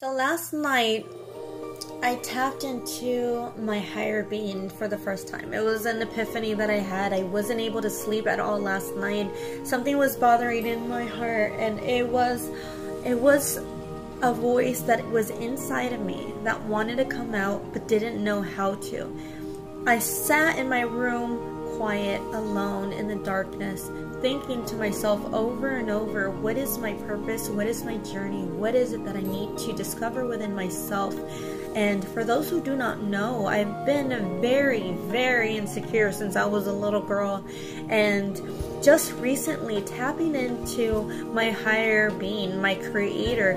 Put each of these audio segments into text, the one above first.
So last night, I tapped into my higher being for the first time. It was an epiphany that I had. I wasn't able to sleep at all last night. Something was bothering in my heart, and it was a voice that was inside of me that wanted to come out but didn't know how to. I sat in my room, quiet, alone in the darkness, thinking to myself over and over, what is my purpose? What is my journey? What is it that I need to discover within myself? And for those who do not know, I've been very, very insecure since I was a little girl. And just recently tapping into my higher being, my creator,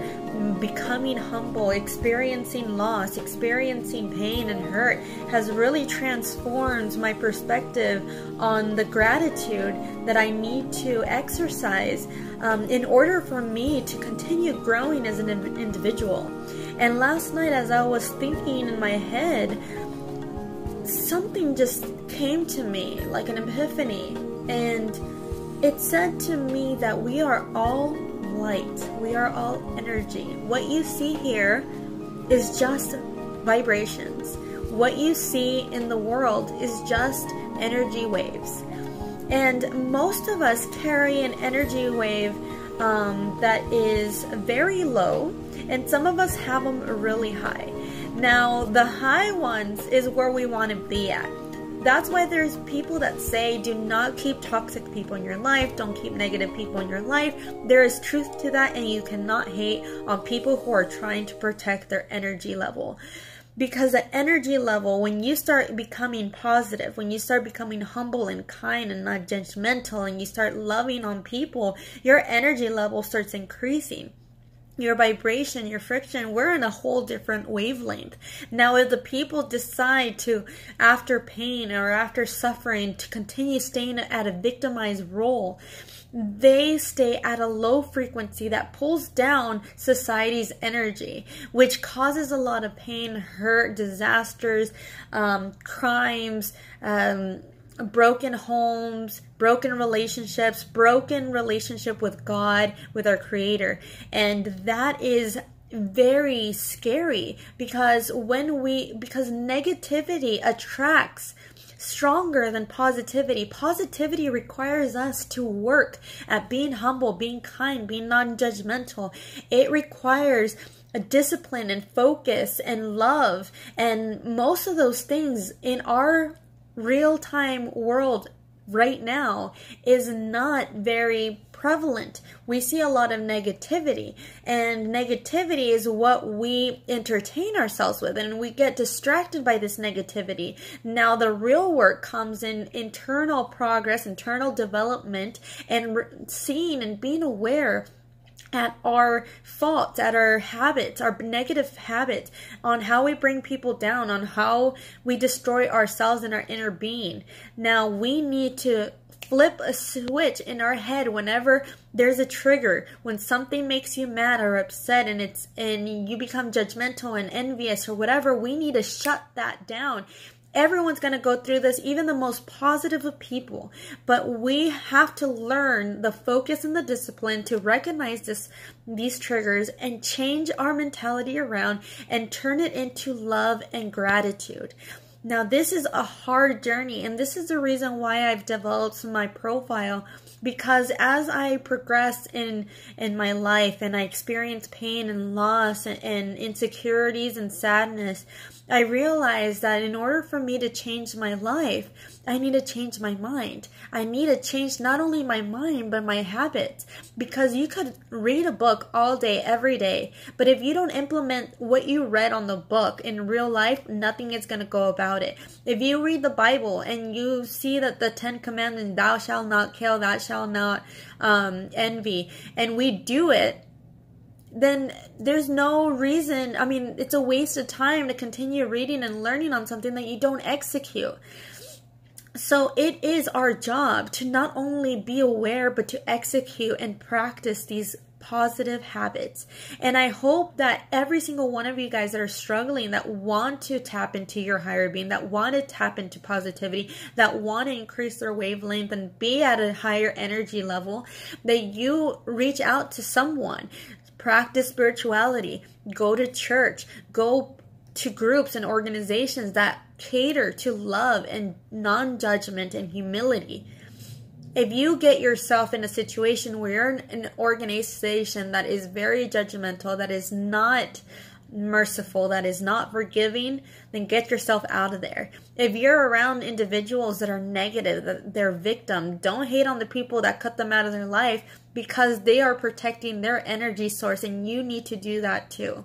becoming humble, experiencing loss, experiencing pain and hurt has really transformed my perspective on the gratitude that I need to exercise in order for me to continue growing as an individual. And last night, as I was thinking in my head, something just came to me like an epiphany, and it said to me that we are all light, we are all energy. What you see here is just vibrations. What you see in the world is just energy waves. And most of us carry an energy wave that is very low, and some of us have them really high. Now, the high ones is where we want to be at. That's why there's people that say, do not keep toxic people in your life, don't keep negative people in your life. There is truth to that, and you cannot hate on people who are trying to protect their energy level. Because the energy level, when you start becoming positive, when you start becoming humble and kind and not judgmental, and you start loving on people, your energy level starts increasing. Your vibration, your friction, we're in a whole different wavelength. Now, if the people decide to, after pain or after suffering, to continue staying at a victimized role, they stay at a low frequency that pulls down society's energy, which causes a lot of pain, hurt, disasters, crimes, broken homes, broken relationships, broken relationship with God, with our Creator. And that is very scary because negativity attracts stronger than positivity. Positivity requires us to work at being humble, being kind, being non-judgmental. It requires a discipline and focus and love, and most of those things in our real-time world right now is not very prevalent. We see a lot of negativity, and negativity is what we entertain ourselves with, and we get distracted by this negativity. Now, the real work comes in internal progress, internal development, and seeing and being aware at our faults, at our habits, our negative habits, on how we bring people down, on how we destroy ourselves and our inner being. Now, we need to flip a switch in our head whenever there's a trigger, when something makes you mad or upset and you become judgmental and envious or whatever. We need to shut that down. Everyone's going to go through this, even the most positive of people. But we have to learn the focus and the discipline to recognize these triggers and change our mentality around and turn it into love and gratitude. Now, this is a hard journey, and this is the reason why I've developed my profile, because as I progress in my life and I experience pain and loss and insecurities and sadness, I realized that in order for me to change my life, I need to change my mind. I need to change not only my mind, but my habits. Because you could read a book all day, every day, but if you don't implement what you read on the book in real life, nothing is going to go about it. If you read the Bible and you see that the 10 Commandments, thou shalt not kill, thou shalt not envy, and we do it, then there's no reason. I mean, it's a waste of time to continue reading and learning on something that you don't execute. So it is our job to not only be aware, but to execute and practice these positive habits. And I hope that every single one of you guys that are struggling, that want to tap into your higher being, that want to tap into positivity, that want to increase their wavelength and be at a higher energy level, that you reach out to someone. Practice spirituality. Go to church. Go to groups and organizations that cater to love and non-judgment and humility. If you get yourself in a situation where you're in an organization that is very judgmental, that is not merciful, that is not forgiving, then get yourself out of there. If you're around individuals that are negative, that they're victim, don't hate on the people that cut them out of their life, because they are protecting their energy source, and you need to do that too.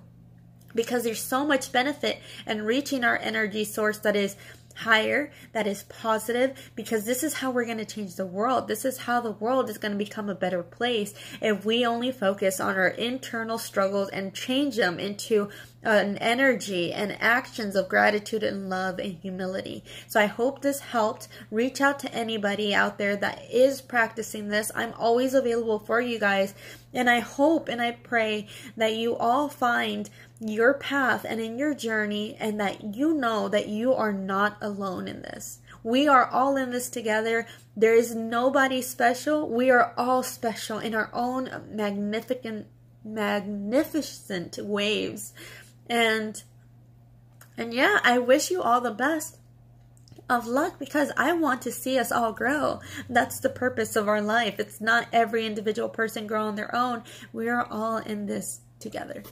Because there's so much benefit in reaching our energy source that is higher, that is positive, because this is how we're going to change the world. This is how the world is going to become a better place if we only focus on our internal struggles and change them into an energy and actions of gratitude and love and humility. So I hope this helped. Reach out to anybody out there that is practicing this. I'm always available for you guys, and I hope and I pray that you all find your path and in your journey, and that you know that you are not alone in this. We are all in this together. There is nobody special. We are all special in our own magnificent ways. And yeah, I wish you all the best of luck, because I want to see us all grow. That's the purpose of our life. It's not every individual person grow on their own. We are all in this together.